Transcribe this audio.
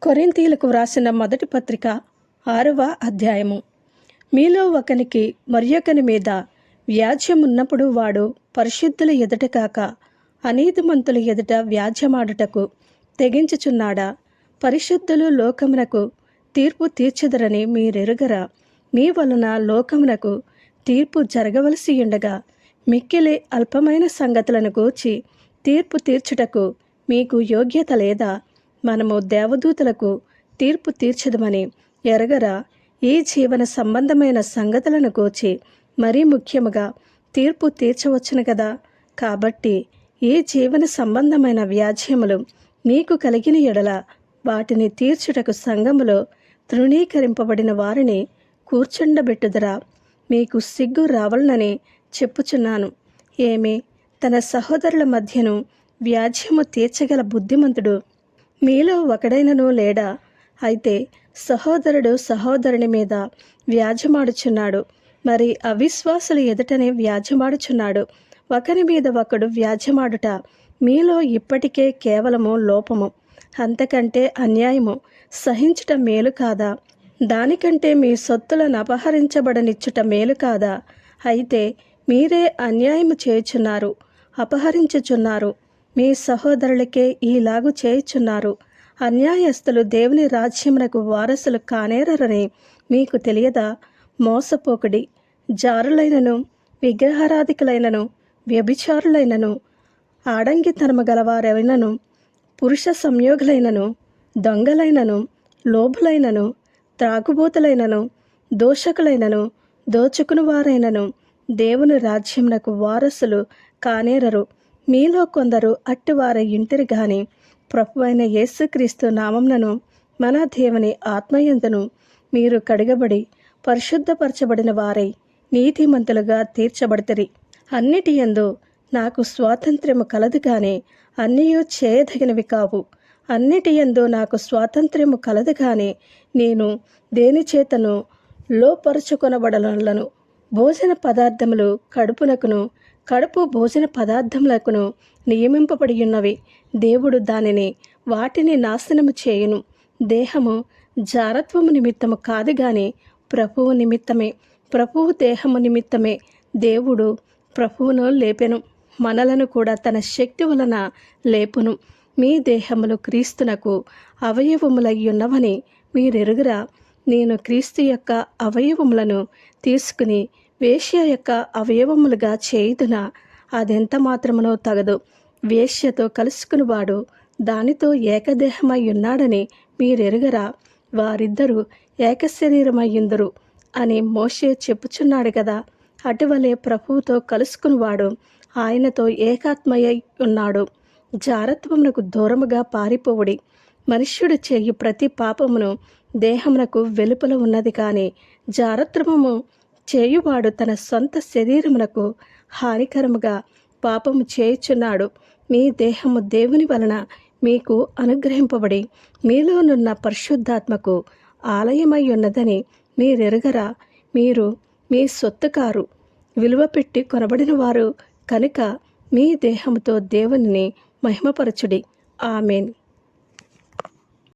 కొరింథీయులకు వ్రాసిన మొదటి పత్రిక 6వ అధ్యాయము. మీలో ఒకనికి మరియొకని మీద వ్యాజ్యమున్నప్పుడు వాడు పరిశుద్ధుల ఎదుట కాక అనీతిమంతుల ఎదుట వ్యాజ్యమాడుటకు తెగించుచున్నాడా? పరిశుద్ధులు లోకమునకు తీర్పు తీర్చెదరని మీరెరుగరా? మీ వలన లోకమునకు తీర్పు జరగవలసి ఉండగా మిక్కిలి అల్పమైన సంగతులను గూర్చి తీర్పు తీర్చుటకు మీకు యోగ్యత లేదా? మనము దేవదూతలకు తీర్పు తీర్చదమని ఎరగరా? ఈ జీవన సంబంధమైన సంగతులను గూర్చి మరీ ముఖ్యముగా తీర్పు తీర్చవచ్చును కదా. కాబట్టి ఈ జీవన సంబంధమైన వ్యాజ్యములు మీకు కలిగిన ఎడల వాటిని తీర్చుటకు సంఘములో తృణీకరింపబడిన వారిని కూర్చుండబెట్టుదరా? మీకు సిగ్గు రావాలనని చెప్పుచున్నాను. ఏమి, తన సహోదరుల మధ్యను వ్యాజ్యము తీర్చగల బుద్ధిమంతుడు మీలో ఒకడైనను లేడా? అయితే సహోదరుడు సహోదరుని మీద వ్యాజ్యమాడుచున్నాడు, మరి అవిశ్వాసుల ఎదుటనే వ్యాజ్యమాడుచున్నాడు. ఒకరి మీద ఒకడు వ్యాజ్యమాడుట మీలో ఇప్పటికే కేవలము లోపము, అంతకంటే అన్యాయము. సహించుట మేలు కాదా? దానికంటే మీ సొత్తులను అపహరించబడనిచ్చుట మేలు కాదా? అయితే మీరే అన్యాయము చేయుచున్నారు, అపహరించుచున్నారు, మీ సహోదరులకే ఈలాగు చేయుచున్నారు. అన్యాయస్తులు దేవుని రాజ్యమునకు వారసులు కానేరని మీకు తెలియదా? మోసపోకుడి. జారులైనను, విగ్రహారాధికులైనను, వ్యభిచారులైనను, ఆడంగితనము గలవారైనను, పురుష సంయోగులైనను, దొంగలైనను, లోభులైనను, త్రాగుబోతులైనను, దోషకులైనను, దోచుకుని వారైనను దేవుని రాజ్యమునకు వారసులు కానేరరు. మీలో కొందరు అట్టివారై ఇంటిరి గాని ప్రభువైన యేసుక్రీస్తు నామమునను మన దేవుని ఆత్మయందును మీరు కడగబడి పరిశుద్ధపరచబడిన వారై నీతిమంతులుగా తీర్చబడితిరి. అన్నిటి యందు నాకు స్వాతంత్ర్యము కలదు గాని అన్నియు చేయదగినవి కావు. అన్నిటి యందు నాకు స్వాతంత్ర్యము కలదు గాని నేను దేని చేతను లోపరుచుకొనబడలను. భోజన పదార్థములు కడుపునకును, కడుపు భోజన పదార్థములకును నియమింపబడి ఉన్నవి. దేవుడు వాటిని నాశనము చేయును. దేహము జారత్వము నిమిత్తము కాదు గాని ప్రభువు నిమిత్తమే. ప్రభువు దేహము నిమిత్తమే. దేవుడు ప్రభువును లేపెను, మనలను కూడా తన శక్తి వలన లేపును. మీ దేహములు క్రీస్తునకు అవయవములై ఉన్నవని మీరెరుగురా? నేను క్రీస్తు యొక్క అవయవములను తీసుకుని వేశ్య యొక్క అవయవములుగా చేయుదునా? అదెంత మాత్రమునో తగదు. వేశ్యతో కలుసుకునివాడు దానితో ఏకదేహమై ఉన్నాడని మీరెరుగరా? వారిద్దరూ ఏక శరీరమయ్యుందురు అని మోషే చెప్పుచున్నాడు కదా. అటువలే ప్రభువుతో కలుసుకునివాడు ఆయనతో ఏకాత్మయ్య ఉన్నాడు. జారత్వమునకు దూరముగా పారిపోవుడి. మనుష్యుడు చేయు ప్రతి పాపమును దేహమునకు వెలుపల ఉన్నది కానీ జారత్వము చేయువాడు తన సొంత శరీరమునకు హానికరముగా పాపము చేయుచున్నాడు. మీ దేహము దేవుని వలన మీకు అనుగ్రహింపబడి మీలోనున్న పరిశుద్ధాత్మకు ఆలయమై ఉన్నదని మీరెరుగరా? మీరు మీ సొత్తు కారు, విలువ పెట్టి కొనబడిన వారు కనుక మీ దేహముతో దేవునిని మహిమపరచుడి. ఆమేన్.